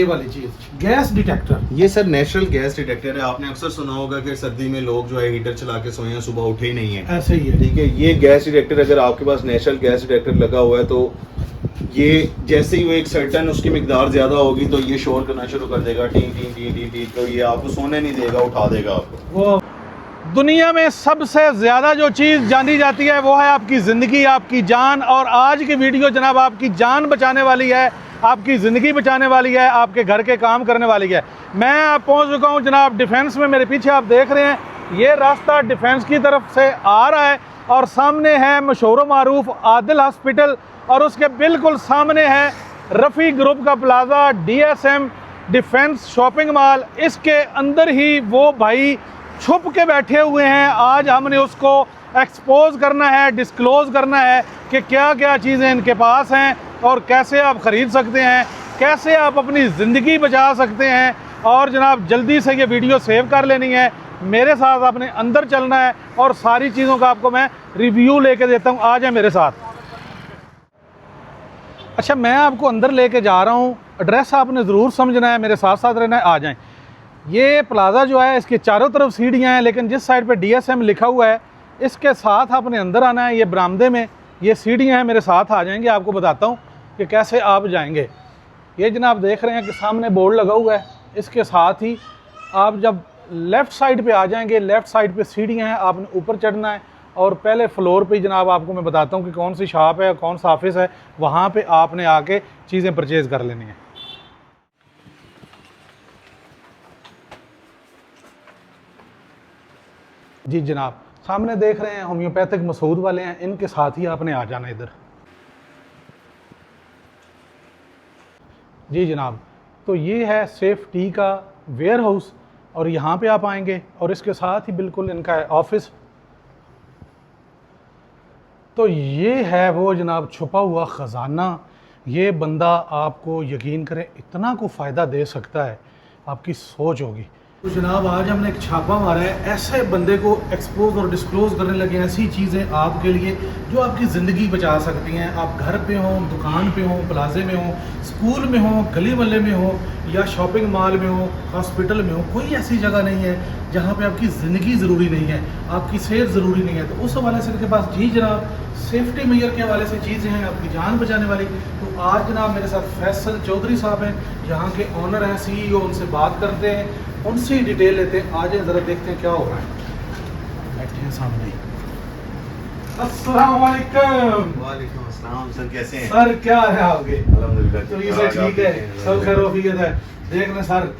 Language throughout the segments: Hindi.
ये वाली चीज गैस डिटेक्टर, ये सर नेचुरल गैस डिटेक्टर है। आपने अक्सर सुना होगा कि सर्दी में लोग जो है हीटर चला के सोए हैं, सुबह उठे ही नहीं है। ऐसे ही है। ठीक है, ये गैस डिटेक्टर अगर आपके पास नेचुरल गैस डिटेक्टर लगा हुआ है तो ये जैसे ही वो एक सर्टन उसकी मिकदार ज्यादा होगी तो ये शोर करना शुरू कर देगा, T T T T T, तो ये आपको सोने नहीं देगा, उठा देगा आपको। वो दुनिया में सबसे ज़्यादा जो चीज़ जानी जाती है वो है आपकी ज़िंदगी, आपकी जान। और आज की वीडियो जनाब आपकी जान बचाने वाली है, आपकी ज़िंदगी बचाने वाली है, आपके घर के काम करने वाली है। मैं आप पहुंच चुका हूं जनाब डिफेंस में। मेरे पीछे आप देख रहे हैं ये रास्ता डिफेंस की तरफ से आ रहा है और सामने है मशहूर मारूफ आदिल हॉस्पिटल और उसके बिल्कुल सामने है रफ़ी ग्रुप का plaza, DSM defence shopping mall. इसके अंदर ही वो भाई छुप के बैठे हुए हैं। आज हमने उसको एक्सपोज करना है, डिस्क्लोज़ करना है कि क्या क्या चीज़ें इनके पास हैं और कैसे आप ख़रीद सकते हैं, कैसे आप अपनी ज़िंदगी बचा सकते हैं। और जनाब जल्दी से ये वीडियो सेव कर लेनी है, मेरे साथ आपने अंदर चलना है और सारी चीज़ों का आपको मैं रिव्यू लेके देता हूँ। आ जाए मेरे साथ। अच्छा, मैं आपको अंदर लेके जा रहा हूँ, एड्रेस आपने ज़रूर समझना है, मेरे साथ साथ रहना है। आ जाएँ। ये प्लाज़ा जो है इसके चारों तरफ सीढ़ियाँ हैं, लेकिन जिस साइड पे DSM लिखा हुआ है इसके साथ आपने अंदर आना है। ये बरामदे में ये सीढ़ियाँ हैं, मेरे साथ आ जाएंगे, आपको बताता हूँ कि कैसे आप जाएंगे। ये जनाब देख रहे हैं कि सामने बोर्ड लगा हुआ है, इसके साथ ही आप जब लेफ़्ट साइड पे आ जाएंगे, लेफ़्ट साइड पे सीढ़ियाँ हैं, आपने ऊपर चढ़ना है और पहले फ्लोर पे जनाब आपको मैं बताता हूँ कि कौन सी शॉप है, कौन सा ऑफिस है, वहाँ पे आपने आके चीज़ें परचेज़ कर लेनी है। जी जनाब, सामने देख रहे हैं होम्योपैथिक मसूद वाले हैं, इनके साथ ही आपने आ जाना इधर। जी जनाब, तो ये है सेफ टी का वेयर हाउस और यहाँ पे आप आएंगे और इसके साथ ही बिल्कुल इनका है ऑफिस। तो ये है वो जनाब छुपा हुआ ख़जाना। ये बंदा आपको यकीन करें इतना को फ़ायदा दे सकता है, आपकी सोच होगी। तो जनाब आज हमने एक छापा मारा है, ऐसे बंदे को एक्सपोज और डिस्क्लोज़ करने लगे ऐसी चीज़ें आपके लिए जो आपकी ज़िंदगी बचा सकती हैं। आप घर पे हों, दुकान पे हों, प्लाजे में हों, स्कूल में हों, गली मोहल्ले में हों या शॉपिंग मॉल में हों, हॉस्पिटल में हों, कोई ऐसी जगह नहीं है जहाँ पे आपकी ज़िंदगी ज़रूरी नहीं है, आपकी सेहत ज़रूरी नहीं है। तो उस हवाले से इनके पास जी जनाब सेफ्टी मेजर के हवाले से चीज़ें हैं आपकी जान बचाने वाली। तो आज जनाब मेरे साथ फैसल चौधरी साहब हैं, यहाँ के ऑनर हैं, CEO, उनसे बात करते हैं, उनसे ही डिटेल लेते हैं। आज ज़रा देखते हैं क्या हो रहा है। बैठे हैं सामने। अस्सलाम वालेकुम। वालेकुम अस्सलाम सर, कैसे हैं सर? क्या है आपके? अल्हम्दुलिल्लाह। तो ये सर ठीक है, सब खैर वफियत है। देख लें सर,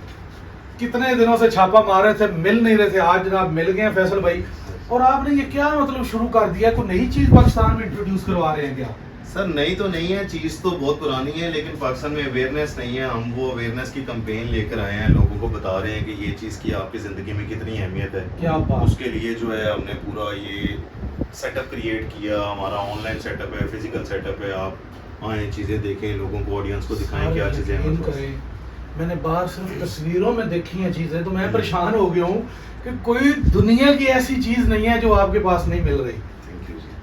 कितने दिनों से छापा मार रहे थे, मिल नहीं रहे थे, आज जनाब मिल गए हैं फैसल भाई। और आपने ये क्या मतलब शुरू कर दिया, कोई नई चीज़ पाकिस्तान में इंट्रोड्यूस करवा रहे हैं क्या? सर नई तो नहीं है, चीज़ तो बहुत पुरानी है, लेकिन पाकिस्तान में अवेयरनेस नहीं है। हम वो अवेयरनेस की कैंपेन लेकर आए हैं, लोगों को बता रहे हैं कि ये चीज़ की आपकी ज़िंदगी में कितनी अहमियत है। क्या बात। उसके लिए जो है हमने पूरा ये सेटअप क्रिएट किया। हमारा ऑनलाइन सेटअप है, फिजिकल सेटअप है। आप आए, चीज़ें देखें, लोगों को, ऑडियंस को दिखाएं क्या चीज़ें हैं। मैंने बाहर सिर्फ तस्वीरों में देखी हैं चीज़ें, तो मैं परेशान हो गया हूँ कि कोई दुनिया की ऐसी चीज़ नहीं है जो आपके पास नहीं मिल रही।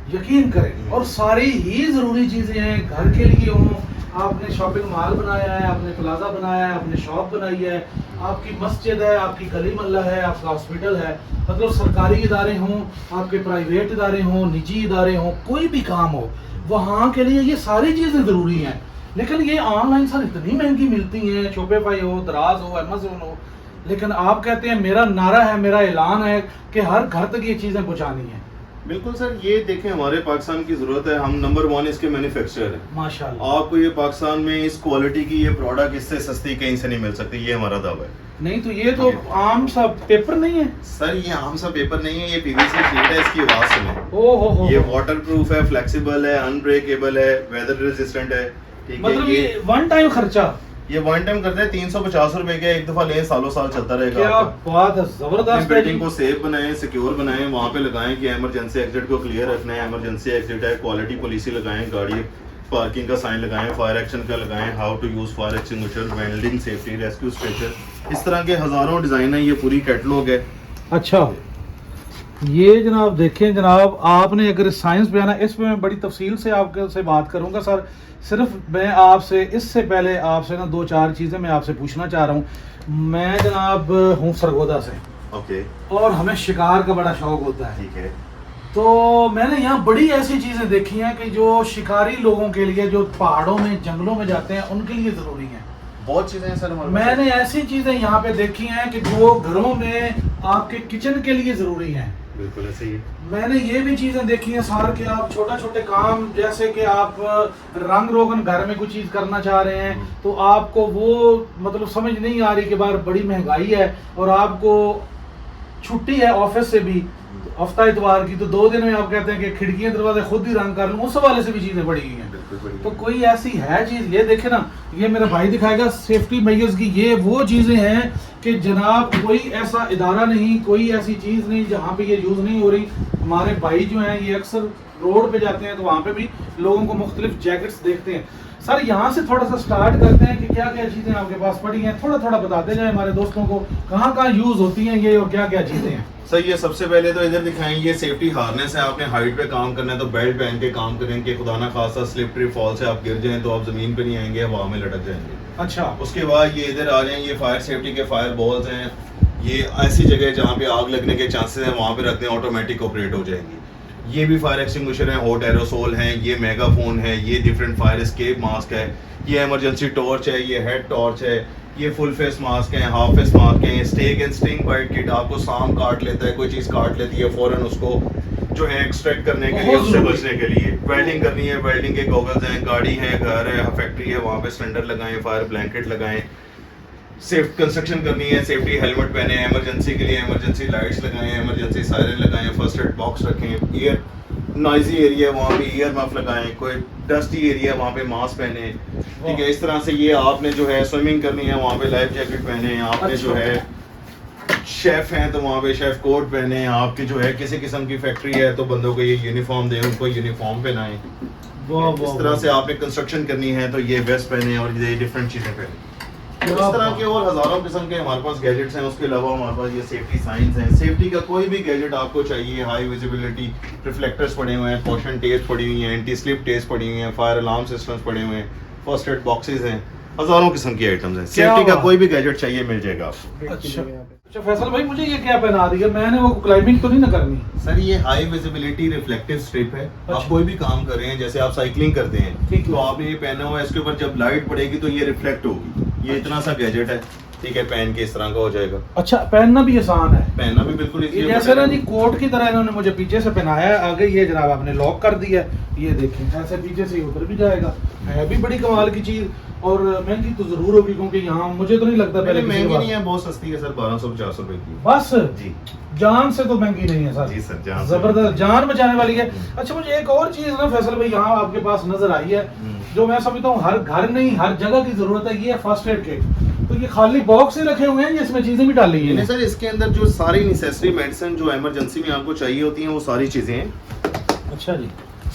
यकीन करें, और सारी ही ज़रूरी चीज़ें हैं घर के लिए हों। आपने शॉपिंग मॉल बनाया है, आपने प्लाजा बनाया है, आपने शॉप बनाई है, आपकी मस्जिद है, आपकी गली मोहल्ला है, आपका हॉस्पिटल है, मतलब सरकारी इदारे हों, आपके प्राइवेट इदारे हों, निजी इदारे हों, कोई भी काम हो, वहाँ के लिए ये सारी चीज़ें ज़रूरी हैं। लेकिन ये ऑनलाइन सर इतनी महंगी मिलती हैं, शोपेफाई हो, दराज हो, अमेज़न हो, लेकिन आप कहते हैं मेरा नारा है, मेरा ऐलान है कि हर घर तक ये चीज़ें पहुँचानी है। बिल्कुल सर, ये देखें हमारे पाकिस्तान की ज़रूरत है, हम नंबर 1 इसके मैन्युफैक्चरर हैं माशाल्लाह। आपको ये पाकिस्तान में इस क्वालिटी की ये प्रोडक्ट इससे सस्ती कहीं से नहीं मिल सकती, ये हमारा दावा है। नहीं तो ये तो आम सा पेपर नहीं है सर, ये आम सा पेपर नहीं है, ये PVC शीट है, इसकी आवाज़ सुने। ओहो, ये वाटर प्रूफ है, फ्लेक्सिबल है, अनब्रेकेबल है, वेदर रेजिस्टेंट है। ठीक है, मतलब ये वन टाइम खर्चा, ये वन टाइम करते हैं 350 रुपए का, एक दफा लें, सालों साल चलता रहेगा। क्या बात है, जबरदस्त। बिल्डिंग को सेफ बनाएं, सिक्योर बनाएं, वहाँ पे लगाएं कि इमरजेंसी एग्जिट को क्लियर रखना है, इमरजेंसी एग्जिट है, क्वालिटी पॉलिसी लगाएं, गाड़ी पार्किंग का साइन लगाएं, फायर एक्शन का लगाएं, how to use fire extinguisher, welding, safety, rescue stretcher, इस तरह के हजारों डिजाइन है। ये पूरी कैटलॉग है। अच्छा, ये जनाब देखें जनाब, आपने अगर साइंस पे आना, इस पे मैं बड़ी तफसील से आपके से बात करूंगा सर। सिर्फ मैं आपसे इससे पहले आपसे ना 2-4 चीज़ें मैं आपसे पूछना चाह रहा हूँ। मैं जनाब हूँ सरगोदा से, ओके, और हमें शिकार का बड़ा शौक होता है। ठीक है। तो मैंने यहाँ बड़ी ऐसी चीज़ें देखी हैं कि जो शिकारी लोगों के लिए, जो पहाड़ों में जंगलों में जाते हैं, उनके लिए ज़रूरी हैं। बहुत चीज़ें हैं सर हमारे पास। मैंने ऐसी चीज़ें यहाँ पे देखी हैं कि जो घरों में आपके किचन के लिए ज़रूरी हैं। बिल्कुल ऐसे ही है। मैंने ये भी चीज़ें देखी हैं सार कि आप छोटे छोटे काम, जैसे कि आप रंग रोगन घर में कुछ चीज़ करना चाह रहे हैं, तो आपको वो मतलब समझ नहीं आ रही कि बार बड़ी महंगाई है और आपको छुट्टी है ऑफिस से भी हफ्ता इतवार की, तो 2 दिन में आप कहते हैं कि खिड़कियां दरवाजे खुद ही रंग कर लूँ, उस हवाले से भी चीज़ें बढ़ी गई हैं। तो कोई ऐसी है चीज़, ये देखे ना, ये मेरा भाई दिखाएगा सेफ्टी मेजर्स की, ये वो चीज़ें हैं कि जनाब कोई ऐसा इदारा नहीं, कोई ऐसी चीज़ नहीं जहाँ पे ये यूज़ नहीं हो रही। हमारे भाई जो हैं ये अक्सर रोड पे जाते हैं तो वहाँ पे भी लोगों को मुख्तलिफ जैकेट्स देखते हैं। सर यहाँ से थोड़ा सा स्टार्ट करते हैं कि क्या क्या चीज़ें आपके पास पड़ी हैं, थोड़ा थोड़ा बताते जाए हमारे दोस्तों को कहाँ कहाँ यूज़ होती हैं ये और क्या क्या चीज़ें हैं। सर ये सबसे पहले तो इधर दिखाएंगे, ये सेफ्टी हार्नेस है। आपने हाइट पे काम करना है तो बेल्ट पहन के काम करें कि खुदा ना खासा स्लिपरी फॉल से आप गिर जाएं तो आप जमीन पे नहीं आएंगे, हवा में लटक जाएंगे। अच्छा, उसके बाद ये इधर आ जाएं, ये फायर सेफ्टी के फायर बॉल्स हैं। ये ऐसी जगह जहाँ पे आग लगने के चांसेस हैं वहाँ पे रखते हैं, ऑटोमेटिक ऑपरेट हो जाएंगी। ये भी फायर एक्सटिंग्विशर है, हॉट एरोसोल हैं, ये मेगाफोन है, ये डिफरेंट फायर एस्केप मास्क है, ये इमरजेंसी टॉर्च है, ये हेड टॉर्च है, ये फुल फेस मास्क है, हाफ फेस मास्क है, snake and sting bite kit. आपको सांप काट लेता है, कोई चीज़ काट लेती है, फौरन उसको जो है एक्सट्रैक्ट करने के लिए, उससे बचने के लिए वेल्डिंग करनी है, वेल्डिंग के गॉगल्स हैं, गाड़ी है, घर है, फैक्ट्री है, वहाँ पे सिलेंडर लगाएं, फायर ब्लैंकेट लगाएं। सेफ कंस्ट्रक्शन करनी है, सेफ्टी हेलमेट पहने, इमरजेंसी के लिए इमरजेंसी लाइट्स लगाएं, इमरजेंसी सायरन लगाएं, फर्स्ट एड बॉक्स रखें, ईयर नॉइजी एरिया वहाँ पे ईयर मफ लगाएं, कोई डस्टी एरिया वहाँ पे मास्क पहने। ठीक है, इस तरह से ये आपने जो है स्विमिंग करनी है वहाँ पे लाइफ जैकेट पहने, आपने जो है शेफ हैं तो वहाँ पे शेफ कोट पहने, आपकी जो है किसी किस्म की फैक्ट्री है तो बंदों को ये यूनिफॉर्म दें, उनको यूनिफॉर्म पहनाएं। इस तरह से आपने कंस्ट्रक्शन करनी है तो ये वेस्ट पहने और ये डिफरेंट चीज़ें पहने। इस तरह के और हज़ारों किस्म के हमारे पास गैजेट्स हैं। उसके अलावा हमारे पास ये सेफ्टी साइंस हैं, सेफ्टी का कोई भी गैजेट आपको चाहिए, हाई विजिबिलिटी रिफ्लेक्टर्स पड़े हुए हैं, कॉशन टेप्स पड़ी हुई हैं, एंटी स्लिप टेप्स पड़ी हुई हैं, फायर अलार्म सिस्टम्स पड़े हुए हैं, फर्स्ट एड बॉक्सेस हैं, हज़ारों किस्म की आइटम्स हैं। सेफ्टी का कोई भी गैजेट चाहिए मिल जाएगा आपको। अच्छा फैसल भाई, मुझे ये क्या पहना दिया, मैंने वो क्लाइंबिंग तो नहीं ना करनी? सर ये हाई विजिबिलिटी रिफ्लेक्टिव स्ट्रिप है। आप कोई भी काम कर रहे हैं, जैसे आप साइकिलिंग करते हैं तो आपने ये पहना हुआ है, इसके ऊपर जब लाइट पड़ेगी तो ये रिफ्लेक्ट होगी। ये इतना सा गैजेट है, ठीक है, पहन के इस तरह का हो जाएगा। अच्छा, पहनना भी आसान है? पहनना भी बिल्कुल इजी है। जैसे ना जी कोट की तरह इन्होंने मुझे पीछे से पहनाया है, आगे ये जनाब आपने लॉक कर दिया है, ये देखें ऐसे पीछे से उतर भी जाएगा। है भी बड़ी कमाल की चीज, और महंगी तो जरूर होगी क्योंकि यहाँ मुझे तो नहीं लगता पहले महंगी नहीं है, बहुत सस्ती है सर, 1250 रुपए की बस जी। जान से तो महंगी नहीं है सर? जी सर, जान जबरदस्त, जान बचाने वाली है। अच्छा मुझे एक और चीज ना फैसल भाई यहाँ आपके पास नजर आई है जो मैं समझता हूँ हर घर नहीं हर जगह की जरूरत है, ये है फर्स्ट एड किट। तो ये खाली बॉक्स ही रखे हुए हैं, इसमें चीजें भी डाली हैं? नहीं सर, इसके अंदर जो सारी नेसेसरी मेडिसिन जो इमरजेंसी में आपको चाहिए होती हैं वो सारी चीजें हैं। अच्छा जी,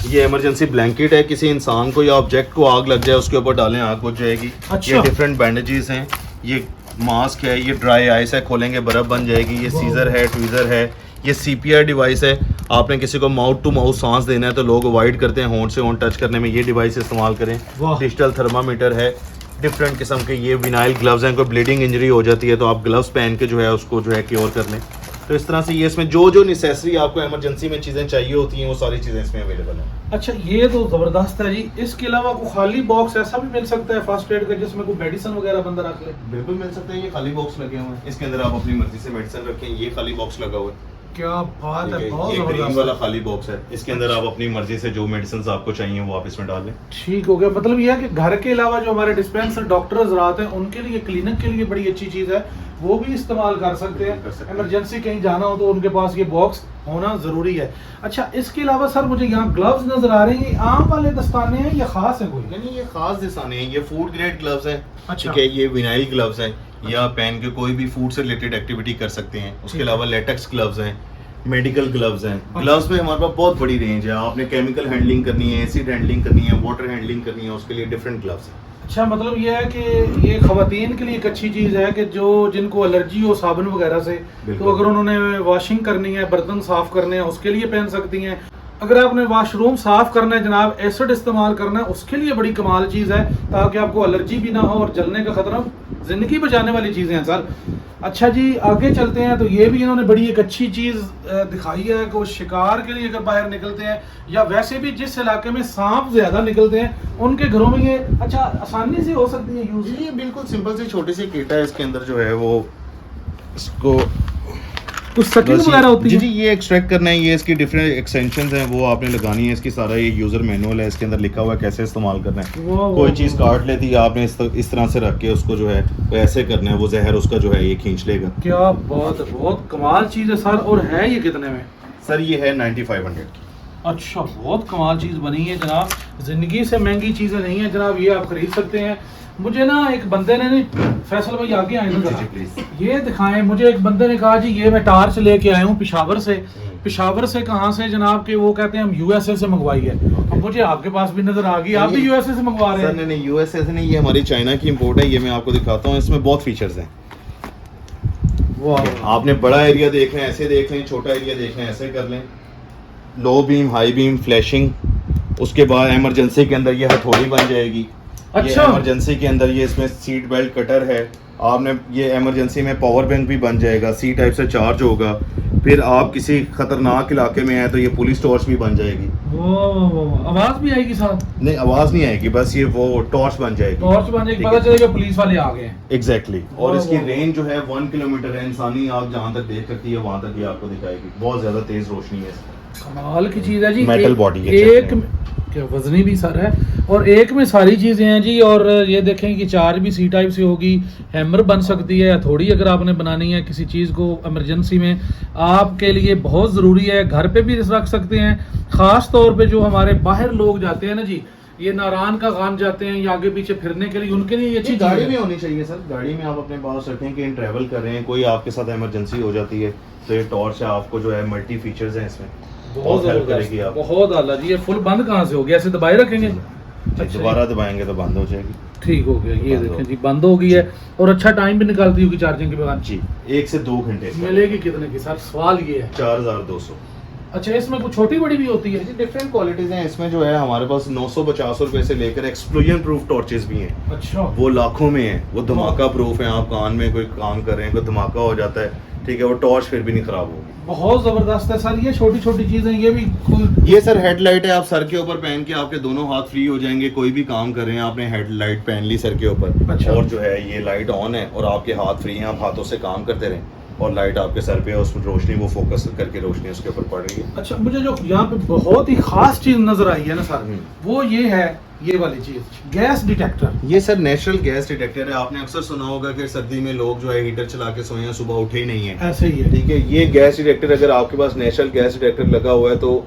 ये इमरजेंसी ब्लैंकेट है, किसी इंसान को या ऑब्जेक्ट को आग लग जाए उसके ऊपर डालें, आग बुझ जाएगी। अच्छा। ये डिफरेंट बैंडेजेस हैं, ये मास्क है, ये ड्राई आइस है, खोलेंगे बर्फ बन जाएगी। ये सीजर है, ट्वीजर है, ये CPR डिवाइस है। आपने किसी को माउथ टू माउथ सांस देना है तो लोग अवॉइड करते हैं होंठ से होंठ टच करने में, ये डिवाइस इस्तेमाल करें। डिजिटल थर्मामीटर है, डिफरेंट किस्म के ये विनाइल ग्लव्स हैं, कोई ब्लीडिंग इंजरी हो जाती है तो आप ग्लव्स पहन के जो है उसको जो है क्योर कर लें। तो इस तरह से ये इसमें जो जो नेसेसरी आपको इमरजेंसी में चीज़ें चाहिए होती हैं वो सारी चीज़ें इसमें अवेलेबल हैं। अच्छा ये तो जबरदस्त है जी। इसके अलावा कोई खाली बॉक्स ऐसा भी मिल सकता है फर्स्ट एड का जिसमें कोई मेडिसिन वगैरह बंदा रख ले? बिल्कुल मिल सकता है, ये खाली बॉक्स लगे हुए हैं, इसके अंदर आप अपनी मर्जी से मेडिसिन रखें। ये खाली बॉक्स लगा हुआ है, क्या बात है, बहुत ये ग्रीन जबरदस्त वाला खाली बॉक्स है, इसके अंदर आप अपनी मर्जी से जो मेडिसिन आपको चाहिए वो आप इसमें डाल लें। ठीक हो गया। मतलब ये है कि घर के अलावा जो हमारे डिस्पेंसर डॉक्टर हज़रात हैं उनके लिए, क्लिनिक के लिए बड़ी अच्छी चीज़ है, वो भी इस्तेमाल कर सकते हैं। इमरजेंसी कहीं जाना हो तो उनके पास ये बॉक्स होना ज़रूरी है। अच्छा इसके अलावा सर मुझे यहाँ ग्लव्स नज़र आ रहे हैं, आम वाले दस्ताने हैं या ख़ास है कोई? नहीं ये खास दस्ताने हैं, ये फूड ग्रेड ग्लव्स हैं। अच्छा। ठीक है, ये विनाइल ग्लव्स हैं, ये आप पहन के कोई भी फूड से रिलेटेड एक्टिविटी कर सकते हैं। उसके अलावा लेटेक्स ग्लव्स हैं, मेडिकल ग्लव्स हैं। ग्लव्स में हमारे पास बहुत बड़ी रेंज है, आपने केमिकल हैंडलिंग करनी है, एसिड हैंडलिंग करनी है, वाटर हैंडलिंग करनी है, उसके लिए डिफरेंट ग्लव्स हैं। अच्छा, मतलब ये है कि ये खवातीन के लिए एक अच्छी चीज़ है कि जो जिनको एलर्जी हो साबुन वगैरह से, तो अगर उन्होंने वॉशिंग करनी है, बर्तन साफ़ करने हैं, उसके लिए पहन सकती हैं। अगर आपने वाशरूम साफ़ करना है जनाब, एसिड इस्तेमाल करना है, उसके लिए बड़ी कमाल चीज़ है, ताकि आपको एलर्जी भी ना हो और जलने का ख़तरा। ज़िंदगी बचाने वाली चीज़ें हैं सर। अच्छा जी, आगे चलते हैं। तो ये भी इन्होंने बड़ी एक अच्छी चीज़ दिखाई है कि वो शिकार के लिए अगर बाहर निकलते हैं, या वैसे भी जिस इलाके में सांप ज़्यादा निकलते हैं उनके घरों में ये अच्छा आसानी से हो सकती है यूज़। ये बिल्कुल सिंपल सी छोटी सी किट है, इसके अंदर जो है वो इसको कुछ सेटिंग बस वगैरह होती जी है? जी, ये एक्सट्रैक्ट करना है, ये इसकी डिफरेंट एक्सटेंशंस हैं, वो आपने लगानी है। इसकी सारा ये यूज़र मैनुअल है, इसके अंदर लिखा हुआ है कैसे इस्तेमाल करना है। कोई चीज़ काट लेती है आपने इस तरह से रख के उसको जो है वो ऐसे करना है, वो जहर उसका जो है ये खींच लेगा। क्या बात है, बहुत कमाल चीज़ है सर। और है ये कितने में? सर ये है 9500 की। अच्छा, बहुत कमाल चीज़ बनी है जनाब। ज़िंदगी से महंगी चीज़ें नहीं है जनाब, ये आप खरीद सकते हैं। मुझे ना एक बंदे ने फैसल भाई आगे आए ना जी प्लीज ये दिखाएं। मुझे एक बंदे ने कहा जी ये मैं टार्च लेके आया हूँ पिशावर से। पिशावर से कहाँ से जनाब? के वो कहते हैं हम यूएसए से मंगवाई है। अब मुझे आपके पास भी नजर आ गई, आप भी यूएसए से मंगवा रहे हैं? सर नहीं, यूएसए से नहीं, ये हमारी चाइना की इंपोर्ट है। ये मैं आपको दिखाता हूँ, इसमें बहुत फीचर्स हैं। वाह, आपने बड़ा एरिया देख लें ऐसे देख लें, छोटा एरिया देख लें ऐसे कर लें, low beam, high beam, flashing. उसके बाद इमरजेंसी के अंदर ये हथौड़ी बन जाएगी। अच्छा, इमरजेंसी के अंदर ये इसमें सीट बेल्ट कटर है। आपने ये इमरजेंसी में पावर बैंक भी बन जाएगा, सी टाइप से चार्ज होगा। फिर आप किसी खतरनाक इलाके में हैं तो ये पुलिस टॉर्च भी बन जाएगी। वाह, आवाज भी आएगी साथ? नहीं, आवाज नहीं आएगी, बस ये वो टॉर्च बन जाएगी। टॉर्च बन जाएगी, पता चलेगा पुलिस वाले आ गए हैं। एग्जैक्टली। और वाह, इसकी वाह। रेंज जो है 1 किलोमीटर है। इंसानी आँख जहाँ तक देख सकती है वहाँ तक ये आपको दिखाएगी। बहुत ज्यादा तेज रोशनी है इसकी। कमाल की चीज़ है जी। मेटल बॉडी है, एक क्या वजनी भी सर है, और एक में सारी चीज़ें हैं जी। और ये देखें कि चार भी सी टाइप से होगी, हैमर बन सकती है, थोड़ी अगर आपने बनानी है किसी चीज़ को इमरजेंसी में, आपके लिए बहुत ज़रूरी है। घर पे भी रख सकते हैं, ख़ास तौर पे जो हमारे बाहर लोग जाते हैं ना जी, ये नारायण का गांव जाते हैं या आगे पीछे फिरने के लिए, उनके लिए ये अच्छी गाड़ी में होनी चाहिए सर। गाड़ी में आप अपने पास रखें कि इन ट्रैवल कर रहे हैं, कोई आपके साथ इमरजेंसी हो जाती है तो ये टॉर्च है आपको जो है, मल्टी फीचर्स हैं इसमें, बहुत हेल्प करेगी आप। बहुत आला जी। ये फुल बंद कहाँ से हो गया? ऐसे दबाए रखेंगे? अच्छा, दोबारा दबाएंगे तो बंद हो जाएगी। ठीक हो गया। ये बंद देखें हो जी, बंद हो गई है। और अच्छा टाइम भी निकालती होगी चार्जिंग के बाद जी। 1 से 2 घंटे मिलेगी कितने की सर? सवाल ये है। 4200। अच्छा, इसमें कुछ छोटी बड़ी भी होती है? डिफरेंट क्वालिटीज हैं इसमें जो है। हमारे पास 950 रुपए से लेकर एक्सप्लोजन प्रूफ टॉर्चेस भी हैं। अच्छा, वो लाखों में है, वो धमाका प्रूफ है। आप कान में कोई काम कर रहे हैं, कोई धमाका हो जाता है, ठीक है, वो टॉर्च फिर भी नहीं खराब होगी। बहुत जबरदस्त है सर। ये छोटी छोटी चीजें, ये भी ये सर हेडलाइट है, आप सर के ऊपर पहन के आपके दोनों हाथ फ्री हो जाएंगे। कोई भी काम कर रहे हैं, आपने हेडलाइट पहन ली सर के ऊपर, अच्छा। और जो है ये लाइट ऑन है और आपके हाथ फ्री हैं, आप हाथों से काम करते रहें और लाइट आपके सर पे है, उसमें रोशनी, वो फोकस करके रोशनी उसके ऊपर पड़ रही है। अच्छा, मुझे जो यहाँ पे बहुत ही खास चीज नजर आई है ना सर, वो ये है, ये वाली चीज, गैस डिटेक्टर। ये सर नेचुरल गैस डिटेक्टर है। आपने अक्सर सुना होगा कि सर्दी में लोग जो है हीटर चला के सोए हैं, सुबह उठे ही नहीं है, ऐसे ही है, ठीक है। ये गैस डिटेक्टर अगर आपके पास नेचुरल गैस डिटेक्टर लगा हुआ है तो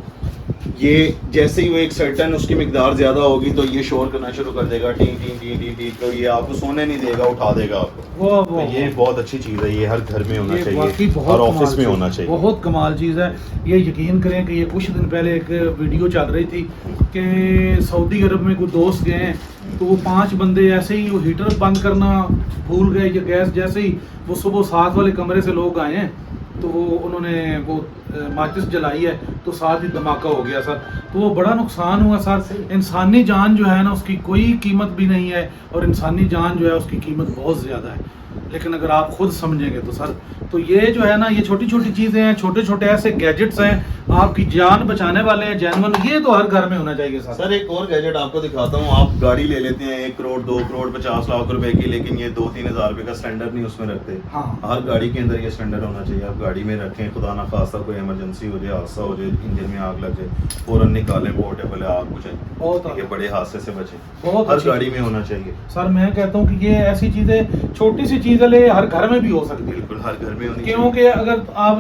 ये जैसे ही वो एक सर्टन उसकी मिकदार ज्यादा होगी तो ये शोर करना शुरू कर देगा, T T T T T, तो ये आपको सोने नहीं देगा, उठा देगा आपको। वो तो ये बहुत अच्छी चीज़ है, ये हर घर में होना वाकई चाहिए बहुत और ऑफिस कमाल में चीज़- होना चाहिए। बहुत कमाल चीज़ है। ये यकीन करें कि ये कुछ दिन पहले एक वीडियो चल रही थी कि सऊदी अरब में कोई दोस्त गए हैं, तो वो 5 बंदे ऐसे ही वो हीटर बंद करना भूल गए, या गैस जैसे ही वो सुबह साथ वाले कमरे से लोग आए हैं तो वो उन्होंने वो माचिस जलाई है तो साथ ही धमाका हो गया सर। तो वो बड़ा नुकसान हुआ सर। इंसानी जान जो है ना उसकी कोई कीमत भी नहीं है, और इंसानी जान जो है उसकी कीमत बहुत ज़्यादा है। लेकिन अगर आप खुद समझेंगे तो सर, तो ये जो है ना, ये छोटी छोटी चीज़ें हैं, छोटे छोटे ऐसे गैजेट्स हैं आपकी जान बचाने वाले हैं, जैनवन। ये तो हर घर में होना चाहिए सर। सर एक और गैजेट आपको दिखाता हूँ। आप गाड़ी ले लेते हैं 1 करोड़ 2 करोड़ 50 लाख रुपए की, लेकिन ये 2-3 हज़ार रुपए का सिलेंडर नहीं उसमें रखते। हाँ, हर गाड़ी के अंदर ये सिलेंडर होना चाहिए। आप गाड़ी में रखें, खुदा ना खास्ता कोई इमरजेंसी हो जाए, हादसा हो जाए, इंजन में आग लग जाए, फौरन निकालें, पोर्टेबल है, आग बुझाएं, बहुत ठीक है, बड़े हादसे से बचें। बहुत हर अच्छी गाड़ी में होना चाहिए सर। मैं कहता हूँ कि ये ऐसी चीज़ें, छोटी सी चीज़ें ले हर घर में भी हो सकती है। बिल्कुल हर घर में होनी चाहिए। क्योंकि अगर आप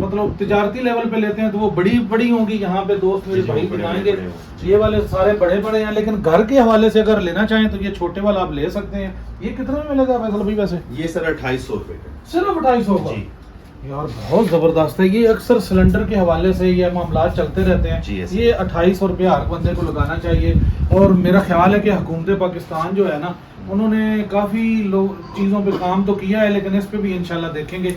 मतलब तिजारती लेवल पे लेते हैं तो वो बड़ी बड़ी होंगी। यहाँ पे दोस्त मेरे जी, भाई बड़े दिखाएंगे, बड़े होंगे। ये वाले सारे बड़े बड़े हैं, लेकिन घर के हवाले से अगर लेना चाहें तो ये छोटे वाला आप ले सकते हैं। ये कितने में मिलेगा फैसल भाई वैसे? ये सर 2800 रुपए का। सिर्फ 2800 का? जी। यार बहुत ज़बरदस्त है ये। अक्सर सिलेंडर के हवाले से ये मामला चलते रहते जी, हैं। yes. ये 2800 रुपये हर बंदे को लगाना चाहिए। और मेरा ख्याल है कि हुकूमत पाकिस्तान जो है ना, उन्होंने काफ़ी चीज़ों पे काम तो किया है, लेकिन इस पे भी इंशाल्लाह देखेंगे।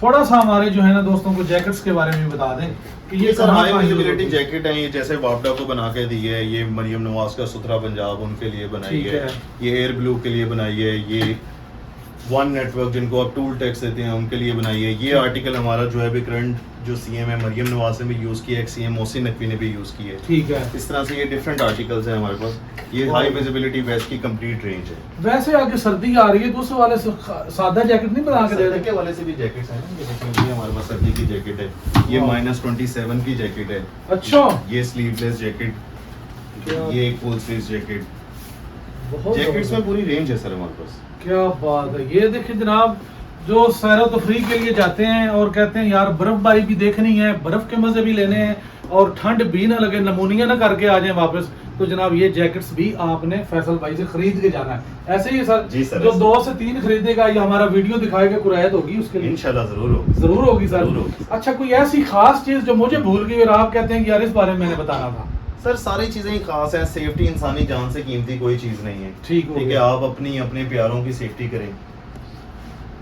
थोड़ा सा हमारे जो है ना दोस्तों को जैकेट्स के बारे में बता दें कि ये सर हाई कहाँ विजिबिलिटी जैकेट है। ये जैसे वापडा को बना के दी है, ये मरियम नवाज का सुथरा पंजाब उनके लिए बनाई ठीक है, है। ये एयर ब्लू के लिए बनाई है, ये वन नेटवर्क जिनको आप टूल टैक्स देते हैं उनके लिए बनाई है। ये आर्टिकल हमारा जो है अभी करंट जो सीएम है मरियम नवाज ने भी यूज़ किया है, एक सीएम मोहसिन नकवी ने भी यूज़ की है। ठीक है। इस तरह से ये डिफरेंट आर्टिकल्स हैं हमारे पास। ये हाई विजिबिलिटी वेस्ट की कंप्लीट रेंज है। वैसे आगे सर्दी आ रही है तो उस वाले से सादा जैकेट नहीं बना के दे सर्दी रहे? के वाले से भी जैकेट्स हैं। ये देखिए, ये हमारे पास सर्दी की जैकेट है। ये -27 की जैकेट है। अच्छा, ये स्लीवलेस जैकेट, क्या? ये फुल स्लीव जैकेट। बहुत जैकेट्स में ज़बरदस्त। पूरी रेंज है सर हमारे पास। क्या बात है। ये देखिए जनाब, जो सैर व तफरी के लिए जाते हैं और कहते हैं यार बर्फबारी भी देखनी है, बर्फ के मजे भी लेने हैं और ठंड भी ना लगे, नमूनिया ना करके आ जाए वापस, तो जनाब ये जैकेट्स भी आपने फैसल भाई से खरीद के जाना है। ऐसे ही सर, जी सर, जो ऐसे। 2 से 3 खरीदेगा ये हमारा वीडियो दिखाएगा, कुरायत होगी उसके लिए? इंशाल्लाह जरूर होगी। जरूर होगी सर। जरूर होगी। अच्छा, कोई ऐसी खास चीज जो मुझे भूल गई और आप कहते हैं कि यार इस बारे में मैंने बताना था? सर सारी चीजें ही खास हैं। सेफ्टी इंसानी जान से कीमती कोई चीज नहीं है। ठीक हो ठीक है, गया। आप अपनी अपने प्यारों की सेफ्टी करें।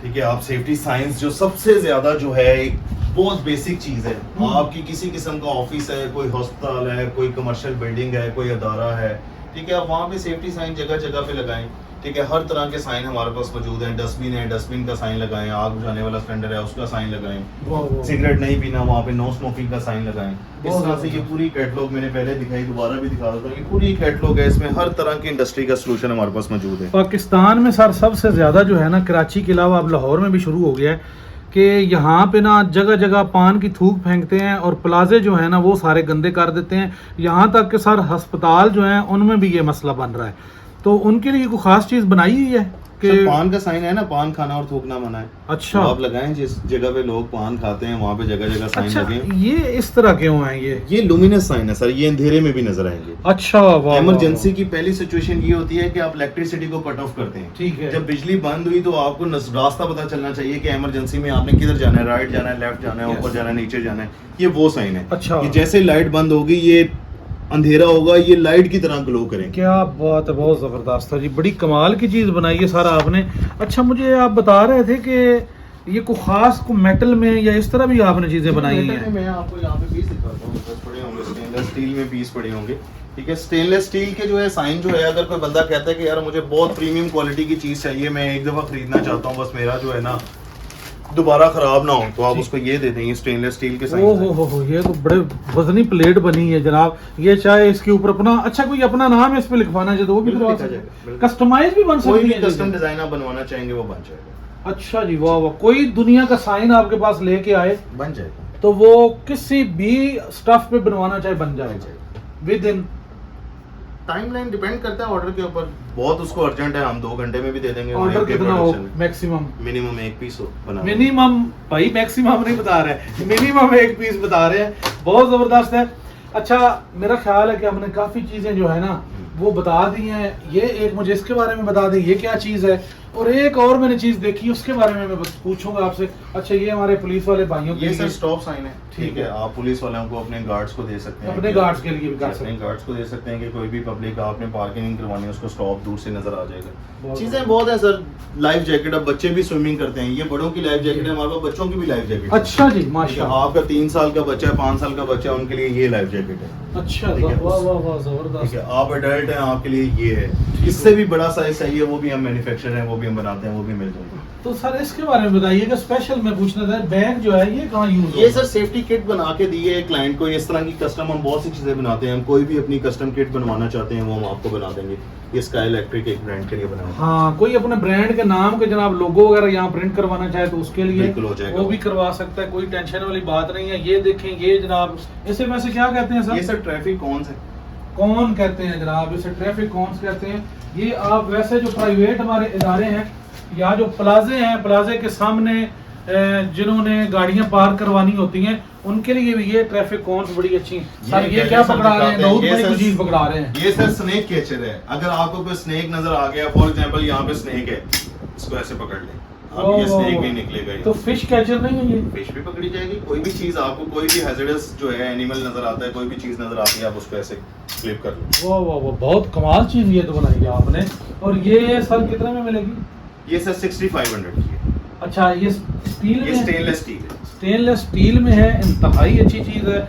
ठीक है, आप सेफ्टी साइंस जो सबसे ज्यादा जो है एक बहुत बेसिक चीज है। आपकी किसी किस्म का ऑफिस है, कोई हॉस्पिटल है, कोई कमर्शियल बिल्डिंग है, कोई अदारा है, ठीक है, आप वहाँ पे सेफ्टी साइन जगह जगह पे लगाएं। ठीक है, हर तरह के साइन हमारे पास मौजूद हैं। डस्टबिन है, डस्टबिन का साइन लगाएं। आग बुझाने वाला सिलेंडर है, उसका साइन लगाएं। वाह, वाह। सिगरेट नहीं पीना, वहाँ पे नो स्मोकिंग का साइन लगाएं। इस बहुत तरह से ये ज़बरदस्त। पूरी कैटलॉग मैंने पहले दिखाई, दोबारा भी दिखा देता हूँ। ये पूरी कैटलॉग है, इसमें हर तरह की इंडस्ट्री का सोल्यूशन हमारे पास मौजूद है। पाकिस्तान में सर सबसे ज़्यादा जो है ना, कराची के अलावा अब लाहौर में भी शुरू हो गया है कि यहाँ पे ना जगह जगह पान की थूक फेंकते हैं और प्लाजे जो है ना वो सारे गंदे कर देते हैं। यहाँ तक कि सर अस्पताल जो हैं उनमें भी ये मसला बन रहा है। तो उनके लिए कोई खास चीज़ बनाई हुई है कि सर, पान का साइन है ना, पान खाना और थूकना मना है। अच्छा, तो आप लगाएं जिस जगह पे लोग पान खाते हैं वहाँ पे जगह जगह साइन अच्छा, लगे। ये इस तरह क्यों है ये? लुमिनस साइन है सर, ये अंधेरे में भी नजर आएंगे। अच्छा, वाह, इमरजेंसी वाह, की पहली सिचुएशन ये होती है कि आप इलेक्ट्रिसिटी को कट ऑफ करते हैं। ठीक है। जब बिजली बंद हुई तो आपको रास्ता पता चलना चाहिए कि इमरजेंसी में आपने किधर जाना है, राइट जाना है, लेफ्ट जाना है, Yes. ऊपर जाना है, नीचे जाना है। ये वो साइन है। अच्छा। कि जैसे लाइट बंद होगी ये अंधेरा होगा, ये लाइट की तरह ग्लो करेंगे। क्या बात है, बहुत ज़बरदस्त है जी। बड़ी कमाल की चीज़ बनाई है सारा आपने। अच्छा, मुझे आप बता रहे थे कि ये कोई खास को मेटल में या इस तरह भी आपने चीज़ें बनाई हैं? मैं आपको यहाँ पे पीस दिखाता हूँ। पड़े होंगे स्टेनलेस स्टील में पीस पड़े होंगे। ठीक है, स्टेनलेस स्टील के जो है साइन जो है, अगर कोई बंदा कहता है कि यार मुझे बहुत प्रीमियम क्वालिटी की चीज़ चाहिए, मैं एक दफ़ा खरीदना चाहता हूँ, बस मेरा जो है ना दोबारा खराब ना हो, तो आप उसको ये दे देंगे स्टेनलेस स्टील के साइन। हो, ये तो बड़े वजनी प्लेट बनी है जनाब। ये चाहे इसके ऊपर अपना, अच्छा कोई अपना नाम इस पे लिखवाना चाहे तो वो भी बिल्कुल करवा लिखा सकते जाएगा, हैं। बिल्कुल। कस्टमाइज भी बन कोई सकती भी है कस्टम चीज़ें? डिजाइन आप बनवाना चाहेंगे वो बन जाएगा। अच्छा जी, वाह वाह। कोई दुनिया का साइन आपके पास लेके आए बन जाएगा। तो वो किसी भी स्टफ पे बनवाना चाहे बन बन जाएगा जाएगा। With in? टाइमलाइन डिपेंड करता है ऑर्डर के ऊपर। बहुत उसको अर्जेंट है, हम 2 घंटे में भी दे देंगे। ऑर्डर कितना हो मैक्सिमम? मिनिमम 1 पीस हो बना। मिनिमम भाई, मैक्सिमम नहीं बता रहे, मिनिमम 1 पीस बता रहे हैं। बहुत जबरदस्त है। अच्छा, मेरा ख्याल है कि हमने काफी चीजें जो है ना वो बता दी हैं। ये एक मुझे इसके बारे में बता दें, ये क्या चीज है? और एक और मैंने चीज देखी उसके बारे में मैं पूछूंगा आपसे। अच्छा, ये हमारे पुलिस वाले भाइयों के ये लिए सर स्टॉप साइन है। ठीक ठीक है, आप पुलिस वालों को अपने गार्ड्स को दे सकते हैं। अपने गार्ड्स के लिए भी कर सकते अपने गार्ड्स को दे सकते हैं कि कोई भी पब्लिक आपने पार्किंग करवानी है उसको स्टॉप दूर से नजर आ जाएगा। बहुत चीजें बहुत है सर। लाइफ जैकेट, अब बच्चे भी स्विमिंग करते हैं, ये बड़ों की लाइफ जैकेट है, हमारे पास बच्चों की भी लाइफ जैकेट है। अच्छा जी, ठीक है, माशाल्लाह। आपका 3 साल का बच्चा है, 5 साल का बच्चा है, उनके लिए ये लाइफ जैकेट है। अच्छा, ठीक है, वाह वाह वाह, ठीक जबरदस्त। है, आप अडल्ट हैं, आपके लिए ये है। इससे भी बड़ा साइज चाहिए वो भी हम मैन्युफैक्चर हैं, वो भी हम बनाते हैं, वो भी मिल जाएगा। तो सर इसके बारे में बताइएगा। स्पेशल मैं पूछना था, बैग जो है ये कहाँ यूज ये सर सेफ्टी किट बना के दी है क्लाइंट को। इस तरह की कस्टम हम बहुत सी चीजें बनाते हैं। हम कोई भी अपनी कस्टम किट बनवाना चाहते हैं वो हम आपको बना देंगे। ये स्काई इलेक्ट्रिक एक ब्रांड के लिए बना हुआ है। हाँ, कोई अपने ब्रांड के नाम के जनाब लोगो वगैरह यहाँ प्रिंट करवाना चाहे तो उसके लिए बिल्कुल हो जाएगा। वो भी करवा सकता है, कोई टेंशन वाली बात नहीं है। ये देखें, ये जनाब इसे वैसे क्या कहते हैं ये सर? सर ट्रैफिक कौन से कौन कहते हैं जनाब, इसे ट्रैफिक कौन कहते हैं। ये आप वैसे जो प्राइवेट हमारे इदारे हैं या जो प्लाजे हैं, प्लाजे के सामने जिन्होंने गाड़ियां पार्क करवानी होती हैं उनके लिए भी ये ट्रैफिक कौन बड़ी अच्छी सर। ये क्या पकड़ा रहे हैं? बहुत बड़ी चीज पकड़ा रहे हैं। ये सर स्नेक कैचर है। अगर आपको कोई स्नेक नजर आ गया, फॉर एग्जांपल यहाँ पे स्नेक है, इसको ऐसे पकड़ ले, अब ये स्नेक नहीं निकलेगा ये। तो फिश कैचर नहीं है ये? फिश भी पकड़ी जाएगी, कोई भी चीज आपको, कोई भी हैजर्डस जो है एनिमल नजर आता है, कोई भी चीज नजर आती है, आप उसको ऐसे फ्लिप कर लो। वाह वाह वाह, बहुत कमाल चीज ये तो बनाई है आपने। और ये सर कितने में मिलेगी? ये सर 6500 की है। अच्छा, ये स्टील में? ये स्टेनलेस स्टील है। स्टेनलेस स्टील में है, इंतहाई अच्छी चीज़ है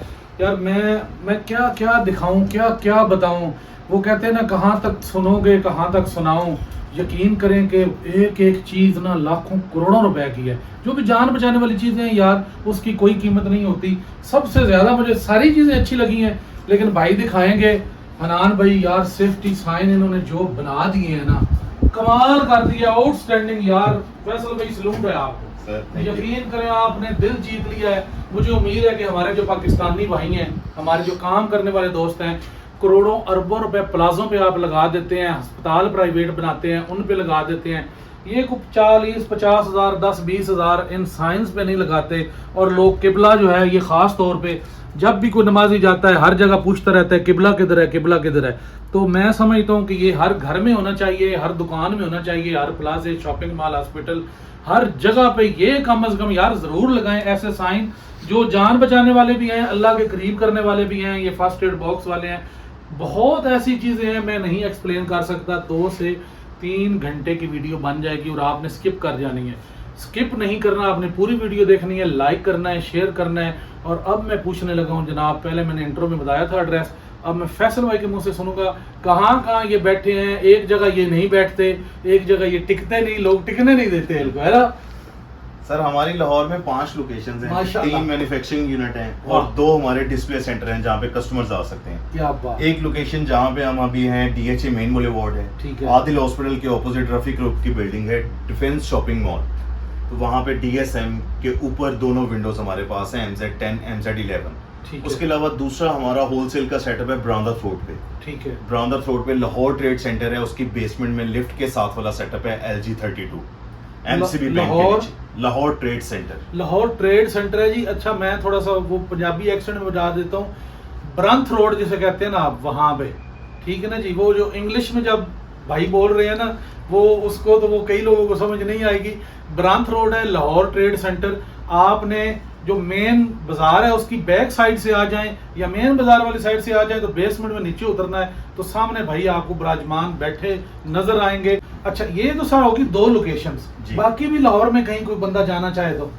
यार। मैं क्या क्या दिखाऊं, क्या क्या बताऊं। वो कहते हैं ना, कहाँ तक सुनोगे कहाँ तक सुनाऊं। यकीन करें कि एक एक चीज़ ना लाखों करोड़ों रुपए की है। जो भी जान बचाने वाली चीज़ें हैं यार, उसकी कोई कीमत नहीं होती। सबसे ज़्यादा मुझे सारी चीज़ें अच्छी लगी हैं, लेकिन भाई दिखाएंगे हनान भाई यार, सेफ्टी साइन इन्होंने जो बना दिए हैं ना, कमाल कर दिया, आउटस्टैंडिंग यार। फैसल भाई सलूट है आपको, यकीन करें आपने दिल जीत लिया है। मुझे उम्मीद है कि हमारे जो पाकिस्तानी भाई हैं, हमारे जो काम करने वाले दोस्त हैं, करोड़ों अरबों रुपए प्लाजों पे आप लगा देते हैं, अस्पताल प्राइवेट बनाते हैं उन पे लगा देते हैं। ये कुछ 40-50 हज़ार 10-20 हज़ार इन साइंस पे नहीं लगाते। और लोग किबला जो है, ये ख़ास तौर पे जब भी कोई नमाजी जाता है हर जगह पूछता रहता है किबला किधर है, किबला किधर है। तो मैं समझता हूँ कि ये हर घर में होना चाहिए, हर दुकान में होना चाहिए, हर प्लाजे, शॉपिंग मॉल, हॉस्पिटल, हर जगह पे ये कम अज़ कम यार ज़रूर लगाएं ऐसे साइन, जो जान बचाने वाले भी हैं, अल्लाह के करीब करने वाले भी हैं। ये फर्स्ट एड बॉक्स वाले हैं। बहुत ऐसी चीज़ें हैं, मैं नहीं एक्सप्लेन कर सकता। 2 से 3 घंटे की वीडियो बन जाएगी और आपने स्किप कर जानी है। स्किप नहीं करना, आपने पूरी वीडियो देखनी है, लाइक करना है, शेयर करना है। और अब मैं पूछने लगा हूँ जनाब, पहले मैंने इंट्रो में बताया था एड्रेस, अब मैं फैसल भाई के मुंह से सुनूंगा कहाँ कहाँ ये बैठे हैं। एक जगह ये नहीं बैठते, एक जगह ये टिकते नहीं, लोग टिकने नहीं देते इनको, है ना सर? हमारी लाहौर में 5 लोकेशंस हैं, 3 मैन्युफैक्चरिंग यूनिट हैं और 2 हमारे डिस्प्ले सेंटर हैं जहाँ पे कस्टमर्स आ सकते हैं। क्या बात। एक लोकेशन जहाँ पे हम अभी हैं, DHA मेन बुलेवार्ड है, ठीक है। आदिल हॉस्पिटल के ऑपोजिट रफीक ग्रुप की बिल्डिंग है, डिफेंस शॉपिंग मॉल। तो वहाँ पे DSM के ऊपर दोनों विंडोज हमारे पास हैं, MZ10 MZ11। उसके अलावा दूसरा हमारा होलसेल का सेटअप है ब्रांदर रोड पे। ठीक है, ब्रांदर रोड पे लाहौर ट्रेड सेंटर है, उसकी बेसमेंट में लिफ्ट के साथ वाला सेटअप है LG32 MCB बैंक के नीचे, Lahore trade centre. Lahore trade centre है जी। अच्छा, मैं थोड़ा सा वो पंजाबी एक्सेंट में बता देता हूँ, ब्रंथ रोड जिसे कहते हैं ना आप, वहाँ पे, ठीक है ना जी। वो जो इंग्लिश में जब भाई बोल रहे हैं ना, वो उसको तो वो कई लोगों को समझ नहीं आएगी। ब्रांथ रोड है, लाहौर ट्रेड सेंटर। आपने जो मेन बाजार है उसकी बैक साइड से आ जाएं या मेन बाजार वाली साइड से आ जाएं तो बेसमेंट में नीचे उतरना है, तो सामने भाई आपको विराजमान बैठे नजर आएंगे। अच्छा, ये तो सर होगी 2 लोकेशंस, बाकी भी लाहौर में कहीं कोई बंदा जाना चाहे तो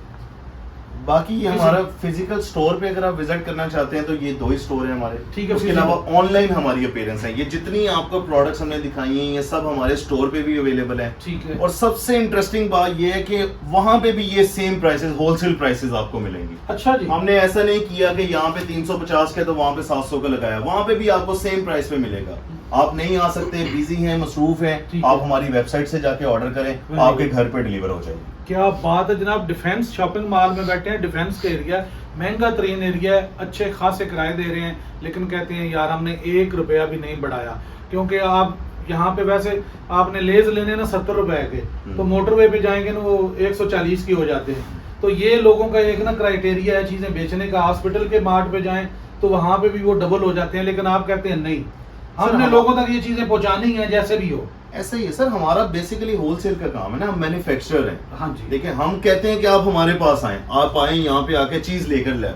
बाकी ये हमारा फिजिकल स्टोर पे अगर आप विजिट करना चाहते हैं तो ये 2 ही स्टोर है हमारे। ठीक है, उसके अलावा ऑनलाइन हमारी अपीयरेंस है। ये जितनी आपको प्रोडक्ट्स हमने दिखाई हैं ये सब हमारे स्टोर पे भी अवेलेबल है। ठीक है, और सबसे इंटरेस्टिंग बात ये है कि वहाँ पे भी ये सेम प्राइसेस, होलसेल प्राइसेस आपको मिलेंगी। अच्छा जी, हमने ऐसा नहीं किया कि यहाँ पे 350 का तो वहाँ पे 700 का लगाया, वहाँ पे भी आपको सेम प्राइस पे मिलेगा। आप नहीं आ सकते, बिजी हैं, मसरूफ हैं, आप हमारी वेबसाइट से जाके ऑर्डर करें, आपके घर पे डिलीवर हो जाएगी। क्या बात है जनाब। डिफेंस शॉपिंग मॉल में बैठे हैं, डिफेंस का एरिया, महंगा तरीन एरिया है, अच्छे खासे किराए दे रहे हैं, लेकिन कहते हैं यार हमने 1 रुपया भी नहीं बढ़ाया, क्योंकि आप यहाँ पे वैसे आपने लेज लेने ना 70 रुपए के, तो मोटरवे पे जाएंगे ना वो 140 की हो जाते हैं। तो ये लोगों का एक ना क्राइटेरिया है चीजें बेचने का। हॉस्पिटल के मार्ट पे जाएं तो वहां पे भी वो डबल हो जाते हैं, लेकिन आप कहते हैं नहीं, हमने लोगों तक ये चीजें पहुंचानी है जैसे भी हो। ऐसा ही है सर, हमारा बेसिकली होलसेल का काम है ना, हम मैन्युफैक्चरर हैं। हाँ जी, देखिए हम कहते हैं कि आप हमारे पास आएं, आप आएं यहाँ पे आके चीज लेकर ले,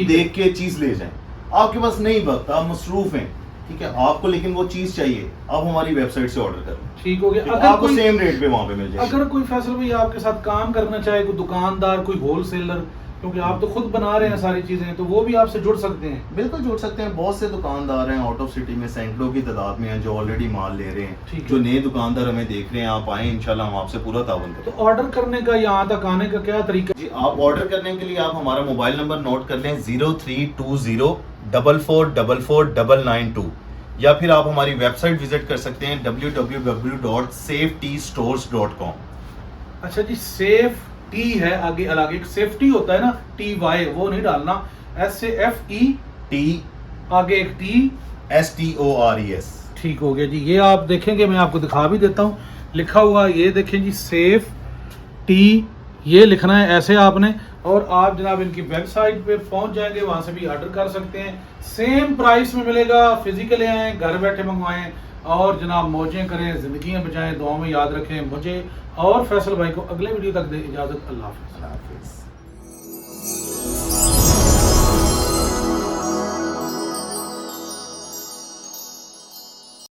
देख के चीज ले जाएं। आपके पास नहीं वक्त, आप मसरूफ हैं, ठीक है, आपको लेकिन वो चीज चाहिए, आप हमारी वेबसाइट से ऑर्डर करें। ठीक हो गया, अगर आपको सेम रेट पे वहाँ पे मिल जाए। अगर कोई फैसल भाई आपके साथ काम करना चाहे, कोई दुकानदार, कोई होलसेलर, क्योंकि आप तो खुद बना रहे हैं सारी चीजें, तो वो भी आपसे जुड़ सकते हैं। बिल्कुल जुड़ सकते हैं, बहुत से दुकानदार हैं आउट ऑफ सिटी में, सैकड़ों की तादाद में हैं जो ऑलरेडी माल ले रहे हैं। जो नए दुकानदार हमें देख रहे हैं, आप आए, इंशाल्लाह हम आपसे पूरा तावन करें। तो ऑर्डर करने का, यहाँ तक आने का क्या तरीका? जी, आप ऑर्डर करने के लिए आप हमारा मोबाइल नंबर नोट कर लें, 0320 4444 या फिर आप हमारी वेबसाइट विजिट कर सकते हैं www.safetystores.com। अच्छा जी, सेफ टी है आगे, अलग एक सेफ्टी होता है ना, TY, वो नहीं डालना, SAFET, आगे एक TSTORES। ठीक हो गया जी। ये आप देखेंगे, मैं आपको दिखा भी देता हूँ, लिखा हुआ ये देखें जी, सेफ टी, ये लिखना है ऐसे आपने, और आप जनाब इनकी वेबसाइट पे पहुंच जाएंगे, वहां से भी ऑर्डर कर सकते हैं। सेम प्राइस में मिलेगा, फिजिकली आए, घर बैठे मंगवाएं, और जनाब मौजें करें, ज़िंदगियाँ बचाएं, दुआ में याद रखें मुझे और फैसल भाई को। अगले वीडियो तक दे इजाज़त। अल्लाह हाफ़िज़। अल्लाह हाफिज़।